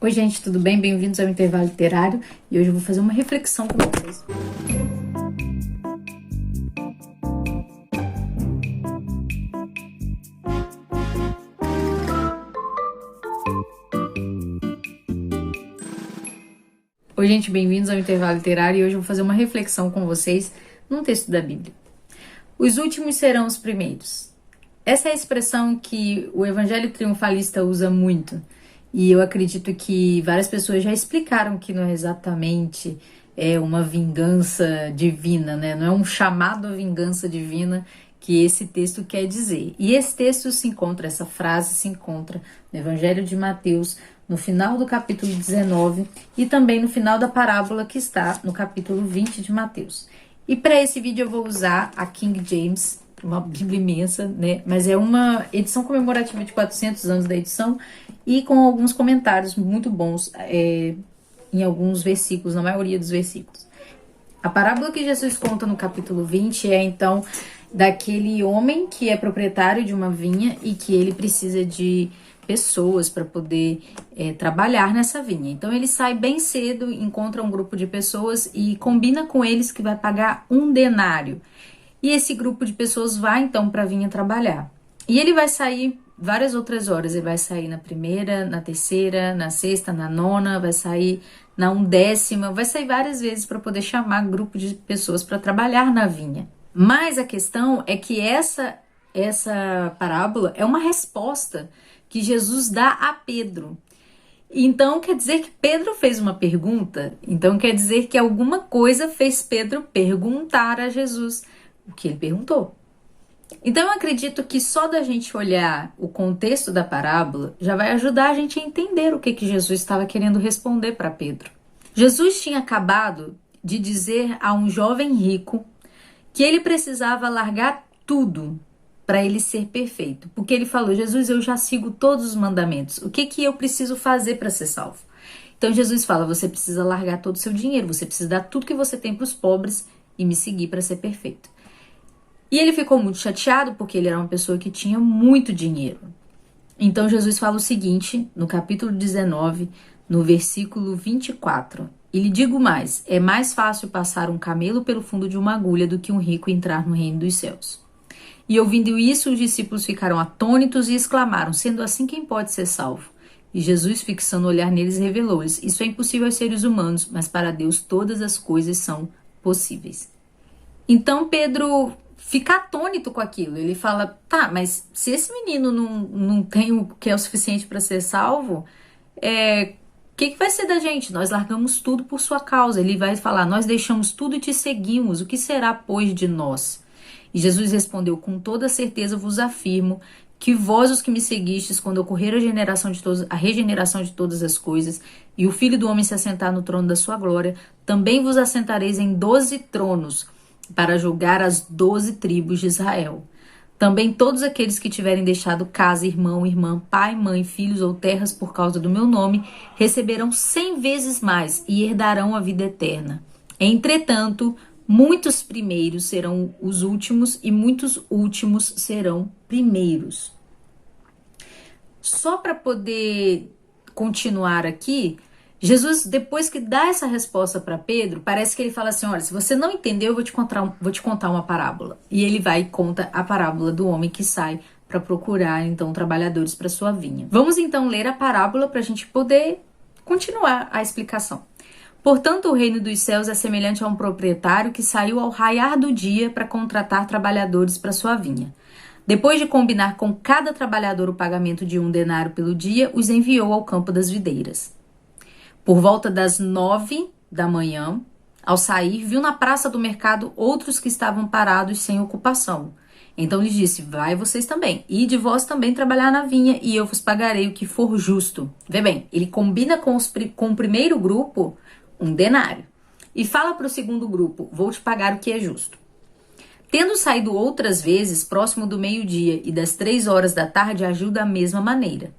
Oi, gente, tudo bem? Bem-vindos ao Intervalo Literário e hoje eu vou fazer uma reflexão com vocês. Oi, gente, bem-vindos ao Intervalo Literário e hoje eu vou fazer uma reflexão com vocês num texto da Bíblia. Os últimos serão os primeiros. Essa é a expressão que o Evangelho Triunfalista usa muito. E eu acredito que várias pessoas já explicaram que não é exatamente uma vingança divina, né? Não é um chamado à vingança divina que esse texto quer dizer. E esse texto essa frase se encontra no Evangelho de Mateus, no final do capítulo 19 e também no final da parábola que está no capítulo 20 de Mateus. E para esse vídeo eu vou usar a King James, uma Bíblia imensa, né? Mas é uma edição comemorativa de 400 anos da edição e com alguns comentários muito bons em alguns versículos, na maioria dos versículos. A parábola que Jesus conta no capítulo 20 é então daquele homem que é proprietário de uma vinha e que ele precisa de pessoas para poder trabalhar nessa vinha. Então ele sai bem cedo, encontra um grupo de pessoas e combina com eles que vai pagar 1 denário. E esse grupo de pessoas vai então para a vinha trabalhar. E ele vai sair várias outras horas. Ele vai sair na primeira, na terceira, na sexta, na nona, vai sair na 1ª, vai sair várias vezes para poder chamar grupo de pessoas para trabalhar na vinha. Mas a questão é que essa parábola é uma resposta que Jesus dá a Pedro. Então quer dizer que Pedro fez uma pergunta, então quer dizer que alguma coisa fez Pedro perguntar a Jesus o que ele perguntou. Então eu acredito que só da gente olhar o contexto da parábola já vai ajudar a gente a entender o que Jesus estava querendo responder para Pedro. Jesus tinha acabado de dizer a um jovem rico que ele precisava largar tudo para ele ser perfeito. Porque ele falou: Jesus, eu já sigo todos os mandamentos. O que eu preciso fazer para ser salvo? Então Jesus fala: você precisa largar todo o seu dinheiro, você precisa dar tudo que você tem para os pobres e me seguir para ser perfeito. E ele ficou muito chateado porque ele era uma pessoa que tinha muito dinheiro. Então Jesus fala o seguinte, no capítulo 19, no versículo 24. E lhe digo mais, é mais fácil passar um camelo pelo fundo de uma agulha do que um rico entrar no reino dos céus. E ouvindo isso, os discípulos ficaram atônitos e exclamaram: sendo assim, quem pode ser salvo? E Jesus, fixando o olhar neles, revelou-lhes: isso é impossível aos seres humanos, mas para Deus todas as coisas são possíveis. Então Pedro fica atônito com aquilo. Ele fala: tá, mas se esse menino não tem o que é o suficiente para ser salvo, o que vai ser da gente? Nós largamos tudo por sua causa. Ele vai falar: nós deixamos tudo e te seguimos. O que será, pois, de nós? E Jesus respondeu: com toda certeza vos afirmo que vós, os que me seguistes, quando ocorrer a regeneração de todas as coisas, e o Filho do Homem se assentar no trono da sua glória, também vos assentareis em 12 tronos, para julgar as 12 tribos de Israel. Também todos aqueles que tiverem deixado casa, irmão, irmã, pai, mãe, filhos ou terras por causa do meu nome, receberão 100 vezes mais e herdarão a vida eterna. Entretanto, muitos primeiros serão os últimos e muitos últimos serão primeiros. Só para poder continuar aqui, Jesus, depois que dá essa resposta para Pedro, parece que ele fala assim: olha, se você não entendeu, eu vou te contar uma parábola. E ele vai e conta a parábola do homem que sai para procurar, então, trabalhadores para sua vinha. Vamos, então, ler a parábola para a gente poder continuar a explicação. Portanto, o reino dos céus é semelhante a um proprietário que saiu ao raiar do dia para contratar trabalhadores para sua vinha. Depois de combinar com cada trabalhador o pagamento de 1 denário pelo dia, os enviou ao campo das videiras. Por volta das 9 da manhã, ao sair, viu na praça do mercado outros que estavam parados sem ocupação. Então lhes disse: vai vocês também, e de vós também trabalhar na vinha, e eu vos pagarei o que for justo. Vê bem, ele combina com o primeiro grupo 1 denário. E fala para o segundo grupo: vou te pagar o que é justo. Tendo saído outras vezes, próximo do meio-dia e das 3 horas da tarde, agiu da mesma maneira.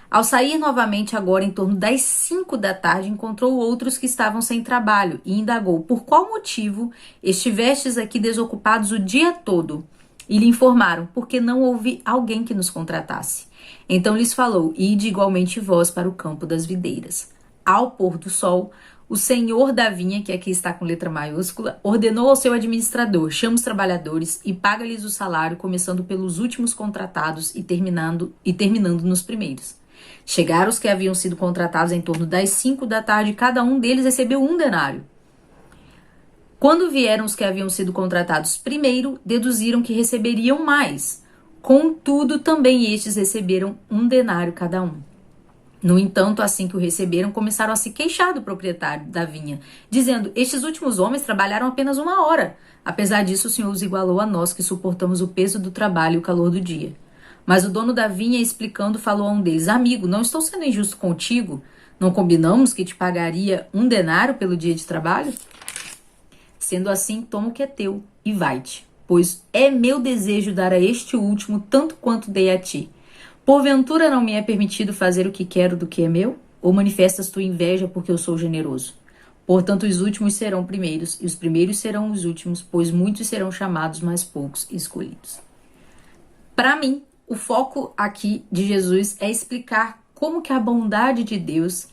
Ao sair novamente agora em torno das 5 da tarde, encontrou outros que estavam sem trabalho e indagou: por qual motivo estivestes aqui desocupados o dia todo? E lhe informaram: porque não houve alguém que nos contratasse. Então lhes falou: ide igualmente vós para o campo das videiras. Ao pôr do sol, o senhor da vinha, que aqui está com letra maiúscula, ordenou ao seu administrador: chama os trabalhadores e paga-lhes o salário, começando pelos últimos contratados e terminando nos primeiros. Chegaram os que haviam sido contratados em torno das 5 da tarde, cada um deles recebeu 1 denário. Quando vieram os que haviam sido contratados primeiro, deduziram que receberiam mais. Contudo, também estes receberam 1 denário cada um. No entanto, assim que o receberam, começaram a se queixar do proprietário da vinha, dizendo: estes últimos homens trabalharam apenas 1 hora. Apesar disso, o Senhor os igualou a nós, que suportamos o peso do trabalho e o calor do dia. Mas o dono da vinha, explicando, falou a um deles: amigo, não estou sendo injusto contigo? Não combinamos que te pagaria 1 denário pelo dia de trabalho? Sendo assim, toma o que é teu e vai-te, pois é meu desejo dar a este último tanto quanto dei a ti. Porventura não me é permitido fazer o que quero do que é meu? Ou manifestas tua inveja porque eu sou generoso? Portanto, os últimos serão primeiros, e os primeiros serão os últimos, pois muitos serão chamados, mas poucos escolhidos. Para mim, o foco aqui de Jesus é explicar como que a bondade de Deus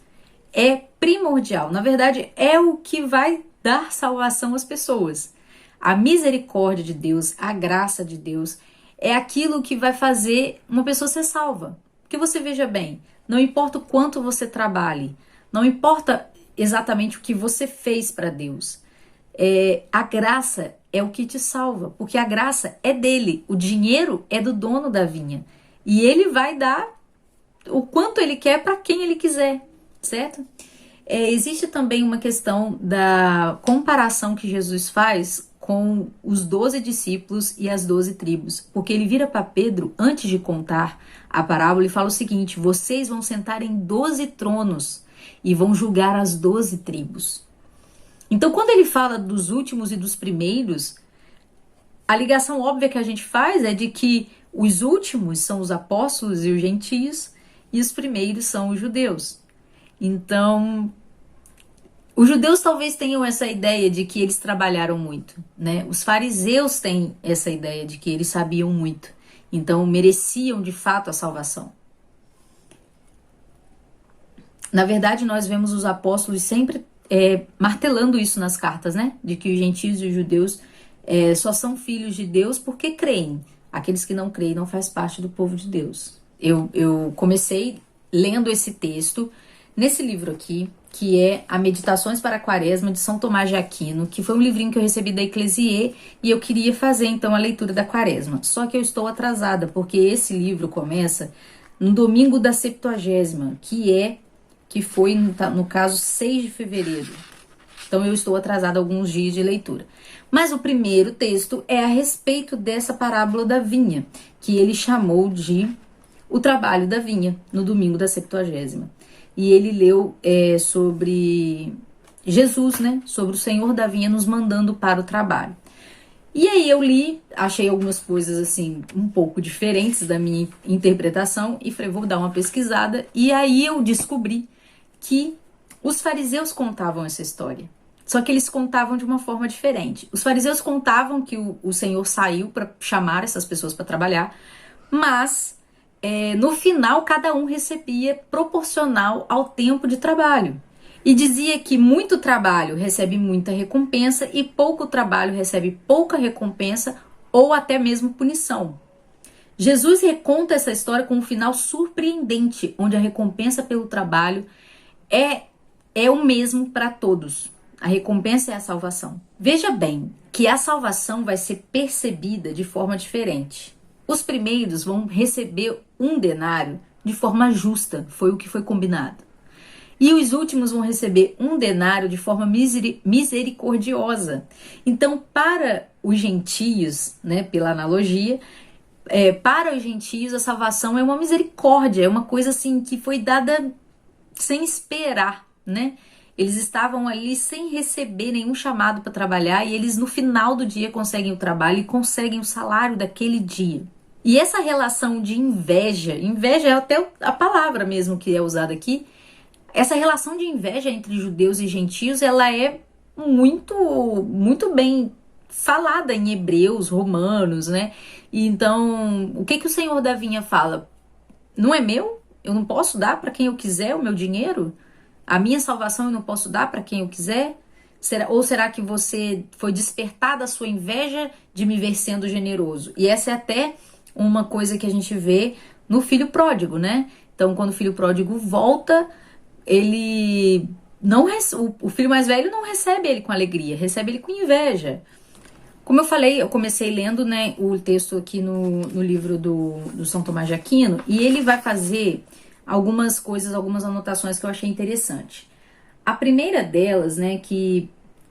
é primordial. Na verdade, é o que vai dar salvação às pessoas. A misericórdia de Deus, a graça de Deus, é aquilo que vai fazer uma pessoa ser salva. Porque você veja bem, não importa o quanto você trabalhe, não importa exatamente o que você fez para Deus, a graça é o que te salva, porque a graça é dele, o dinheiro é do dono da vinha, e ele vai dar o quanto ele quer para quem ele quiser, certo? Existe também uma questão da comparação que Jesus faz com os 12 discípulos e as 12 tribos, porque ele vira para Pedro, antes de contar a parábola, e fala o seguinte: vocês vão sentar em 12 tronos e vão julgar as 12 tribos. Então, quando ele fala dos últimos e dos primeiros, a ligação óbvia que a gente faz é de que os últimos são os apóstolos e os gentios, e os primeiros são os judeus. Então, os judeus talvez tenham essa ideia de que eles trabalharam muito, né? Os fariseus têm essa ideia de que eles sabiam muito, então mereciam de fato a salvação. Na verdade, nós vemos os apóstolos sempre martelando isso nas cartas, né? De que os gentios e os judeus só são filhos de Deus porque creem. Aqueles que não creem não fazem parte do povo de Deus. Eu comecei lendo esse texto nesse livro aqui, que é A Meditações para a Quaresma, de São Tomás de Aquino, que foi um livrinho que eu recebi da Eclésier, e eu queria fazer então a leitura da Quaresma. Só que eu estou atrasada, porque esse livro começa no domingo da Septuagésima, que foi, no caso, 6 de fevereiro. Então eu estou atrasada alguns dias de leitura. Mas o primeiro texto é a respeito dessa parábola da vinha, que ele chamou de o trabalho da vinha, no domingo da Septuagésima. E ele leu sobre Jesus, né? Sobre o Senhor da vinha nos mandando para o trabalho. E aí eu li, achei algumas coisas assim um pouco diferentes da minha interpretação e falei, vou dar uma pesquisada. E aí eu descobri que os fariseus contavam essa história. Só que eles contavam de uma forma diferente. Os fariseus contavam que o Senhor saiu para chamar essas pessoas para trabalhar, mas no final, cada um recebia proporcional ao tempo de trabalho. E dizia que muito trabalho recebe muita recompensa e pouco trabalho recebe pouca recompensa ou até mesmo punição. Jesus reconta essa história com um final surpreendente, onde a recompensa pelo trabalho é o mesmo para todos. A recompensa é a salvação. Veja bem que a salvação vai ser percebida de forma diferente. Os primeiros vão receber 1 denário de forma justa, foi o que foi combinado. E os últimos vão receber 1 denário de forma misericordiosa. Então, para os gentios, né, pela analogia, para os gentios a salvação é uma misericórdia, é uma coisa assim que foi dada sem esperar, né? Eles estavam ali sem receber nenhum chamado para trabalhar e eles no final do dia conseguem o trabalho e conseguem o salário daquele dia. E essa relação de inveja é até a palavra mesmo que é usada aqui, essa relação de inveja entre judeus e gentios, ela é muito, muito bem falada em Hebreus, Romanos, né? E então, o que o Senhor da vinha fala? não é meu? Eu não posso dar para quem eu quiser o meu dinheiro? A minha salvação eu não posso dar para quem eu quiser? Ou será que você foi despertada a sua inveja de me ver sendo generoso? E essa é até uma coisa que a gente vê no filho pródigo, né? Então, quando o filho pródigo volta, ele não o filho mais velho não recebe ele com alegria, recebe ele com inveja. Como eu falei, eu comecei lendo, né, o texto aqui no livro do São Tomás de Aquino, e ele vai fazer algumas coisas, algumas anotações que eu achei interessante. A primeira delas, né, que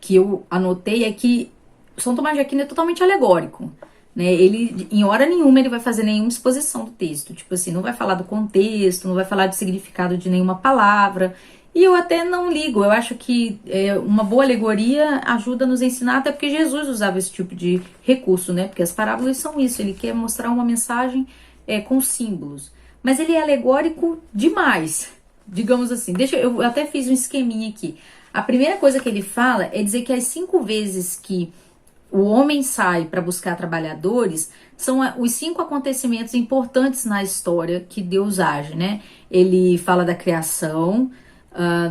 eu anotei é que São Tomás de Aquino é totalmente alegórico. Né? Ele, em hora nenhuma, ele vai fazer nenhuma exposição do texto. Tipo assim, não vai falar do contexto, não vai falar do significado de nenhuma palavra. E eu até não ligo, eu acho que uma boa alegoria ajuda a nos ensinar, até porque Jesus usava esse tipo de recurso, né? Porque as parábolas são isso, ele quer mostrar uma mensagem com símbolos. Mas ele é alegórico demais, digamos assim. Eu até fiz um esqueminha aqui. A primeira coisa que ele fala é dizer que as 5 vezes que o homem sai para buscar trabalhadores, são os 5 acontecimentos importantes na história que Deus age, né? Ele fala da criação,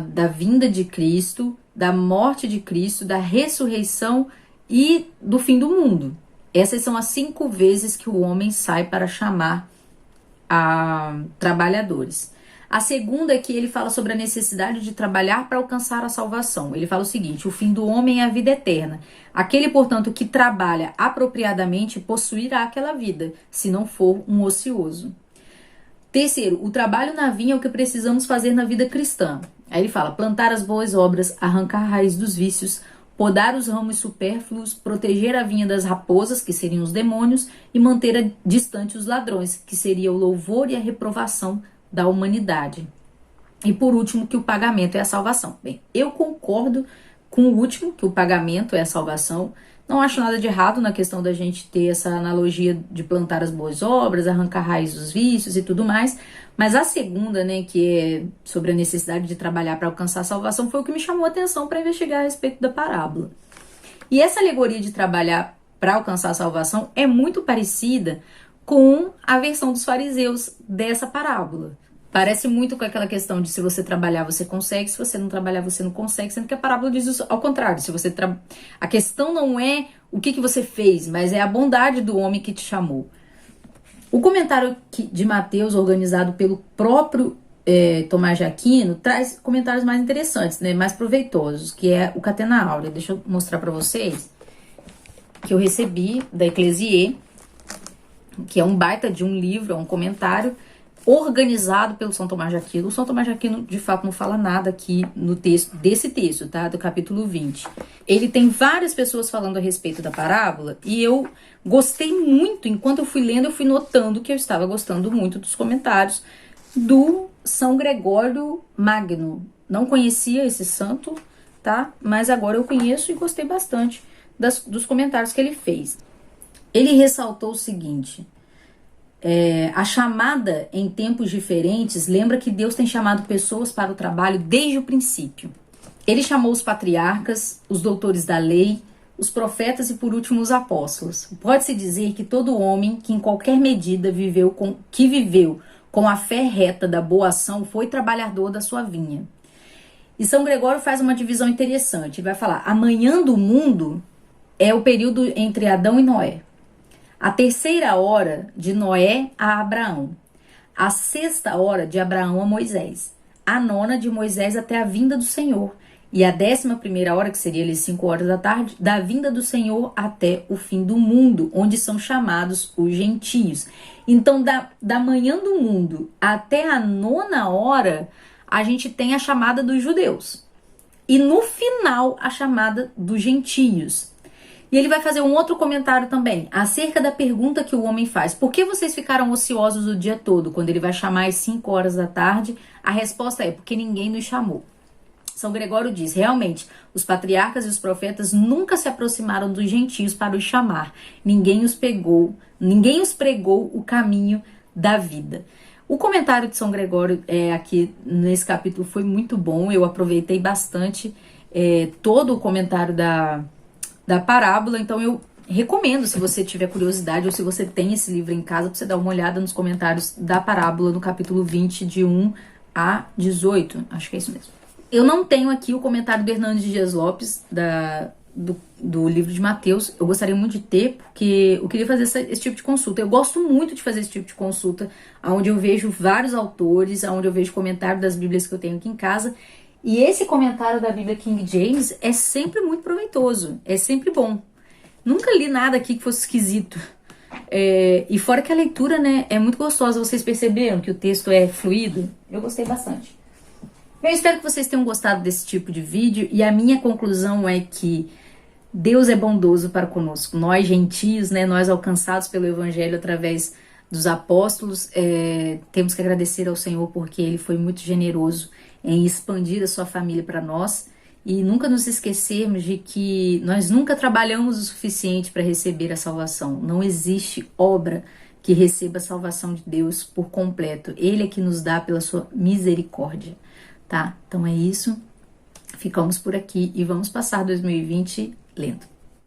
da vinda de Cristo, da morte de Cristo, da ressurreição e do fim do mundo. Essas são as 5 vezes que o homem sai para chamar a trabalhadores. A segunda é que ele fala sobre a necessidade de trabalhar para alcançar a salvação. Ele fala o seguinte: o fim do homem é a vida eterna. Aquele, portanto, que trabalha apropriadamente possuirá aquela vida, se não for um ocioso. Terceiro, o trabalho na vinha é o que precisamos fazer na vida cristã. Aí ele fala: plantar as boas obras, arrancar a raiz dos vícios, podar os ramos supérfluos, proteger a vinha das raposas, que seriam os demônios, e manter distante os ladrões, que seria o louvor e a reprovação da humanidade. E por último, que o pagamento é a salvação. Bem, eu concordo com o último, que o pagamento é a salvação. Não acho nada de errado na questão da gente ter essa analogia de plantar as boas obras, arrancar raiz dos vícios e tudo mais. Mas a segunda, né, que é sobre a necessidade de trabalhar para alcançar a salvação, foi o que me chamou a atenção para investigar a respeito da parábola. E essa alegoria de trabalhar para alcançar a salvação é muito parecida com a versão dos fariseus dessa parábola. Parece muito com aquela questão de se você trabalhar, você consegue, se você não trabalhar, você não consegue, sendo que a parábola diz isso ao contrário. Se você A questão não é o que você fez, mas é a bondade do homem que te chamou. O comentário de Mateus, organizado pelo próprio Tomás de Aquino, traz comentários mais interessantes, né, mais proveitosos, que é o Catena Áurea. Deixa eu mostrar para vocês, que eu recebi da Eclesiê, que é um baita de um livro, é um comentário organizado pelo São Tomás de Aquino. O São Tomás de Aquino, de fato, não fala nada aqui no texto, desse texto, tá? Do capítulo 20. Ele tem várias pessoas falando a respeito da parábola e eu gostei muito, enquanto eu fui lendo, eu fui notando que eu estava gostando muito dos comentários do São Gregório Magno. Não conhecia esse santo, tá? Mas agora eu conheço e gostei bastante dos comentários que ele fez. Ele ressaltou o seguinte: a chamada em tempos diferentes lembra que Deus tem chamado pessoas para o trabalho desde o princípio. Ele chamou os patriarcas, os doutores da lei, os profetas e, por último, os apóstolos. Pode-se dizer que todo homem que em qualquer medida viveu com a fé reta da boa ação foi trabalhador da sua vinha. E São Gregório faz uma divisão interessante. Ele vai falar: a manhã do mundo é o período entre Adão e Noé. A 3ª hora de Noé a Abraão. A 6ª hora de Abraão a Moisés. A 9ª de Moisés até a vinda do Senhor. E a 11ª hora, que seria ali 5 horas da tarde, da vinda do Senhor até o fim do mundo, onde são chamados os gentios. Então, da manhã do mundo até a 9ª hora, a gente tem a chamada dos judeus. E no final, a chamada dos gentios. E ele vai fazer um outro comentário também, acerca da pergunta que o homem faz: por que vocês ficaram ociosos o dia todo? Quando ele vai chamar às 5 horas da tarde, a resposta é: porque ninguém nos chamou. São Gregório diz: realmente, os patriarcas e os profetas nunca se aproximaram dos gentios para os chamar. Ninguém os pregou o caminho da vida. O comentário de São Gregório aqui nesse capítulo foi muito bom, eu aproveitei bastante todo o comentário da parábola, então eu recomendo, se você tiver curiosidade ou se você tem esse livro em casa, pra você dar uma olhada nos comentários da parábola no capítulo 20, de 1 a 18. Acho que é isso mesmo. Eu não tenho aqui o comentário do Hernandes Dias Lopes, do livro de Mateus. Eu gostaria muito de ter, porque eu queria fazer esse tipo de consulta. Eu gosto muito de fazer esse tipo de consulta, onde eu vejo vários autores, onde eu vejo comentário das Bíblias que eu tenho aqui em casa. E esse comentário da Bíblia King James é sempre muito proveitoso, é sempre bom. Nunca li nada aqui que fosse esquisito. E fora que a leitura, né, é muito gostosa. Vocês perceberam que o texto é fluido? Eu gostei bastante. Eu espero que vocês tenham gostado desse tipo de vídeo. E a minha conclusão é que Deus é bondoso para conosco. Nós, gentios, né, nós alcançados pelo Evangelho através dos apóstolos, temos que agradecer ao Senhor porque Ele foi muito generoso em expandir a sua família para nós. E nunca nos esquecermos de que nós nunca trabalhamos o suficiente para receber a salvação. Não existe obra que receba a salvação de Deus por completo. Ele é que nos dá pela sua misericórdia, tá? Então é isso. Ficamos por aqui e vamos passar 2020 lendo.